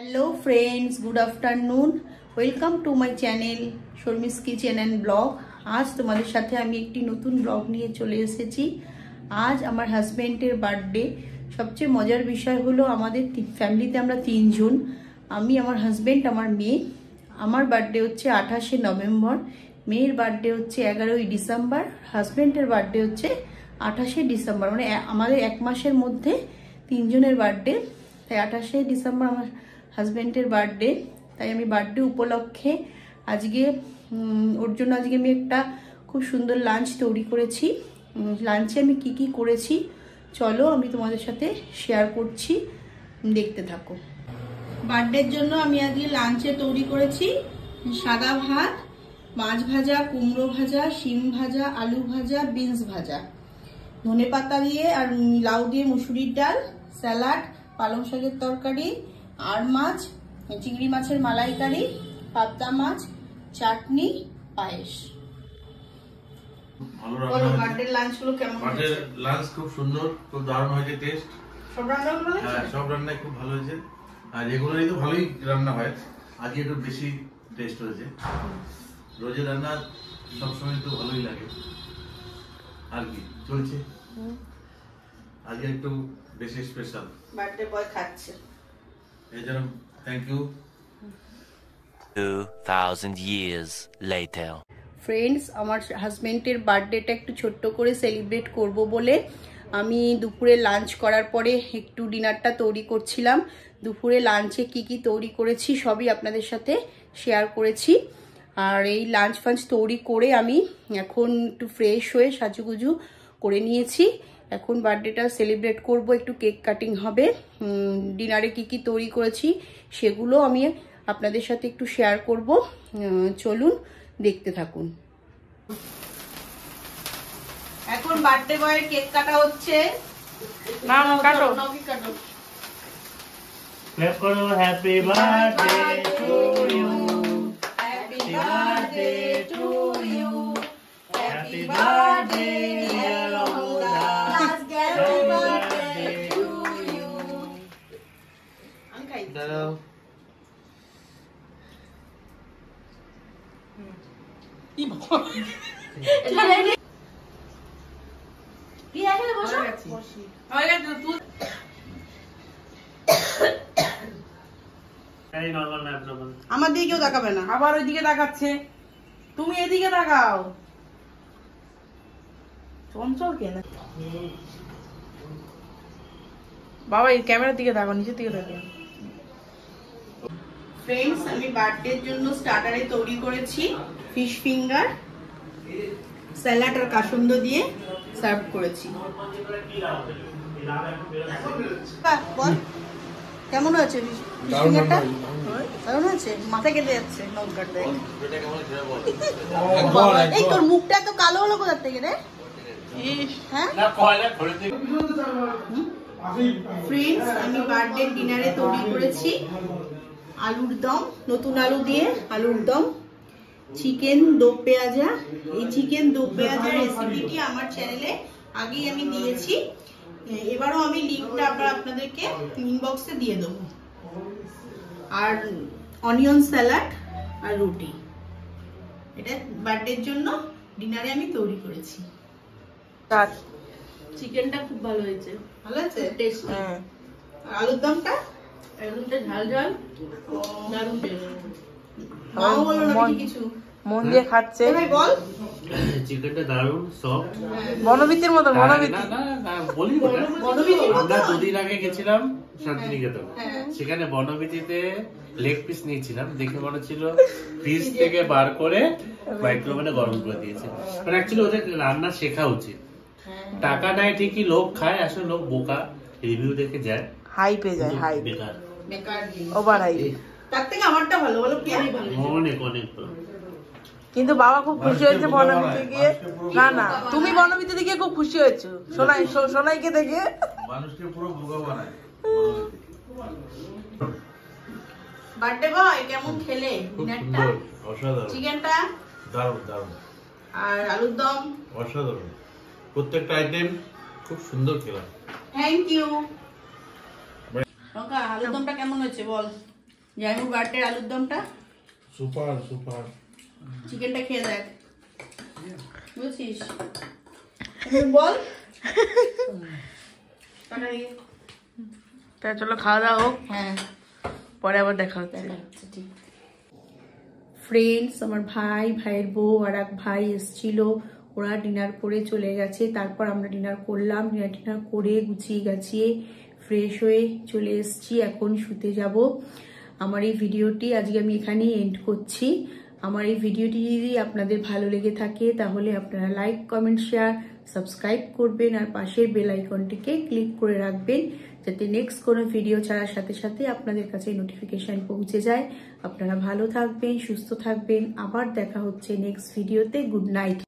Hello friends, good afternoon. Welcome to my channel Sharmi's kitchen and blog. आज तुम्हारे साथे आमी एकटी नतून ब्लग निये चले एसेছি। आज आमार हाजबैंडेर बार्थडे। सबचेये मजार विषय हलो आमादेर फैमिलीते आमरा तीनजन, आमी आमार हाजबैंड आमार मेये। आमार बार्थडे होच्छे 28 नवेम्बर, मेयेर बार्थडे होच्छे 11 डिसेम्बर, हाजबैंडेर बार्थडे होच्छे 28 डिसेम्बर। माने आमादेर एक मासेर मध्य तीनजनेर बार्थडे। ताई 28 डिसेम्बर आमार हाजबैंडेर बार्थडे। ताई आमी बार्थडे उपलक्षे आजके ओर जोन्नो आजके आमी एकटा खूब सुंदर लांच तैरी करेছি। लांचे आमी की करेছি चलो आमी तोमादेर साथे शेयर करছি, देखते थाको। बार्थडेर जोन्नो आमी आजके लांचे तैरी करेছি सादा भात, माछ भाजा, कुमड़ो भाजा, शिम भाजा, आलू भाजा, बिन्स भाजा, धने पाता दिए और लाउ दिए मुसुरिर डाल, सैलाड, पालং শাকের তরকারি আর মাছ, চিংড়ি মাছের মালাইকারি, পাবদা মাছ, চাটনি, পায়েস। ভালো রান্না। বার্থডে লাঞ্চ গুলো কেমন হয়েছে? বার্থডে লাঞ্চ খুব সুন্দর, খুব দারুণ হয়েছে টেস্ট। সব রান্নাগুলো হয়েছে? হ্যাঁ, সব রান্নাই খুব ভালো হয়েছে। আর রেগুলারই তো ভালোই রান্না হয়, আজকে একটু বেশি টেস্ট হয়েছে। রোজের রান্না সবসময় তো ভালোই লাগে, আর কি চলছে। আজকে একটু বেশি স্পেশাল। বার্থডে বয় খাচ্ছে, এই জন্য thank you. 2000 years later. Friends, আমার হাজবেন্ডের বার্থডেটা একটু ছোট্ট করে সেলিব্রেট করব বলে আমি দুপুরে লাঞ্চ করার পরে একটু ডিনারটা তৈরি করছিলাম। দুপুরে লাঞ্চে কি তৈরি করেছি সবই আপনাদের সাথে শেয়ার করেছি। আর এই লাঞ্চ ফাঞ্চ তৈরি করে আমি এখন একটু ফ্রেশ হয়ে সাজুগুজু করে নিয়েছি। এখন বার্থডেটা সেলিব্রেট করব, একটু কেক কাটিং হবে। ডিনারে কি তৈরি করেছি সেগুলো আমি আপনাদের সাথে একটু শেয়ার করব। চলুন দেখতে থাকুন। এখন বার্থডে বয়ের কেক কাটা হচ্ছে। নাম কাটো, নাও কি কাটো। ক্ল্যাপ করো। Happy birthday to you, happy birthday to you, happy birthday dear Amuda, happy birthday to you. আঙ্কাই দাঁড়াও। কি বল? এটা রেডি? কি এখানে বসো? বসি। হয়ে গেছে তুই। এই নরমাল না নরমাল। আমার দিকে কেউ তাকাবে না। আবার ওইদিকে তাকাচ্ছে, তুমি এদিকে তাকাও। চঞ্চল কেন বাবা? এই ক্যামেরার দিকে তাকাও, নিচের দিকে তাকাও। ফ্রেন্ডস, আমি বার্থডের জন্য স্টার্টারে তৈরি করেছি ফিশ ফিঙ্গার, স্যালাড আর কাসুন্দ দিয়ে সার্ভ করেছি। বল কেমন হয়েছে ফিশ ফিঙ্গারটা? দারুণ হয়েছে, মাথা কেটে যাচ্ছে লঙ্কাটা। এই তোর মুখটা তো কালো হলো কোথা থেকে রে? হ্যাঁ ফ্রেন্ডস, আমি বার্থডে ডিনারে তৈরি করেছি আলুর দম, নতুন আলু দিয়ে আলুর দম, চিকেন দো পেঁয়াজা। এই চিকেন দো পেঁয়াজা রেসিপিটি আমার চ্যানেলে আগেই আমি দিয়েছি, এবারও আমি লিঙ্কটা আপনাদেরকে ইনবক্সে দিয়ে দেবো। আর অনিয়ন স্যালাড আর রুটি, এটা বার্থডের জন্য ডিনারে আমি তৈরি করেছি। চিকেনটা খুব ভালো হয়েছে। ভালো আছে টেস্ট? হ্যাঁ। আলুর দমটা একদমটা ঝাল ঝাল, দারুণ টেস্ট। মাও বলো না কিছু, মন দিয়ে খাচ্ছে। ভাই বল। চিকেনটা দারুণ সফট, বনবিতির মতো। বনবিতি না বলি না। আমরা দুদিন আগে গেছিলাম শান্তিনিকেতন, সেখানে বনবিতিতে লেগ পিস নিয়েছিলাম, দেখে মনে হচ্ছিল ফ্রিজ থেকে বার করে মাইক্রোওভেনে গরম করে দিয়েছে। মানে অ্যাকচুয়ালি ওদের রান্না শেখা উচিত। টাকা নেয় ঠিকই, লোক খায়, আসলে লোক বোকা, রিভিউ দেখে যায়, হাই পেয়ে যায়। হাই বেকার, বেকার ওভার হাই। তার থেকে আমারটা ভালো, বলো কি ভালো? অনেক অনেক ভালো। কিন্তু বাবা খুব খুশি হয়েছে বনবিতে গিয়ে। না না, তুমি বনবিতে গিয়ে খুব খুশি হয়েছো সোনাইকে দেখে। মানুষকে পুরো বোকা বানায়। বার্থডে বয় কেমন খেলে ডিনারটা? অসাধারণ। চিকেনটা দারুণ দারুণ, আর আলুর দম অসাধারণ। প্রত্যেকটা আইটেম খুব সুন্দর খেলাম। Thank you. লঙ্কা, আলুর দমটা কেমন হয়েছে বল? জানুর বার্থডে আলুর দমটা সুপার সুপার। চিকেনটা খেয়ে দেখ, বুঝছিস? বল তা চলো খাওয়া দাওয়া হোক, হ্যাঁ পরে আবার দেখা হচ্ছে। ঠিক। ফ্রেন্ডস, আমার ভাইয়ের বউ আর এক ভাই এসেছিল, ওরা ডিনার করে চলে গেছে। তারপর আমরা ডিনার করলাম, ডিনার করে গুছিয়ে গাছিয়ে ফ্রেশ হয়ে চলে এসেছি, এখন শুতে যাব। আমার এই ভিডিওটি আজকে আমি এখানেই এন্ড করছি। আমার এই ভিডিওটি যদি আপনাদের ভালো লেগে থাকে তাহলে আপনারা লাইক, কমেন্ট, শেয়ার, সাবস্ক্রাইব করবেন আর পাশের বেল আইকনটিকে ক্লিক করে রাখবেন, যাতে নেক্সট কোনো ভিডিও ছাড়ার সাথে সাথে আপনাদের কাছে নোটিফিকেশন পৌঁছে যায়। আপনারা ভালো থাকবেন, সুস্থ থাকবেন, আবার দেখা হচ্ছে নেক্সট ভিডিওতে। Good night.